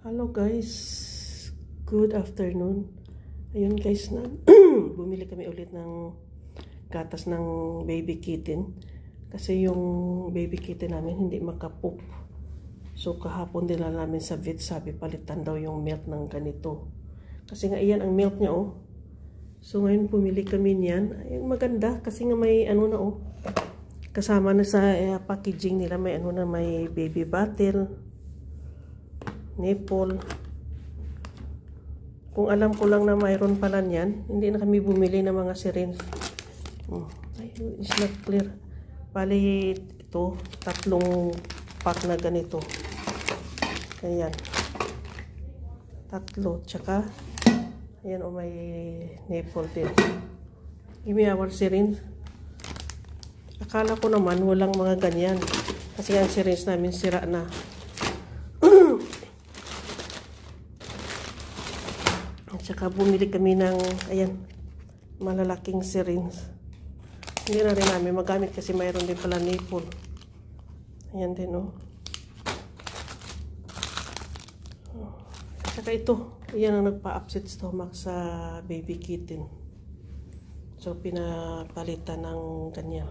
Hello guys, good afternoon. Ayun guys, bumili kami ulit ng gatas ng baby kitten. Kasi yung baby kitten namin hindi makapoop. So kahapon din lang namin sa vet, sabi palitan daw yung milk ng ganito. Kasi nga iyan ang milk niya oh. So ngayon bumili kami niyan. Ayun, maganda kasi nga may ano na oh. Kasama na sa packaging nila, may ano na, may baby bottle, nipple. Kung alam ko lang na mayroon pala niyan, hindi na kami bumili ng mga syringe. Ay, it's not clear. Bali ito, 3 pack na ganito. Ayan. 3, tsaka ayan o, may nipple din. Give me our syringe. Akala ko naman walang mga ganyan. Kasi ang syringe namin sira na. Tsaka bumili kami ng, ayan, malalaking syringe. Hindi na rin namin magamit kasi mayroon din pala nipple. Ayan din, oh. Tsaka ito, ayan ang nagpa-upset stomach sa baby kitten. So, pinapalitan ng ganyan.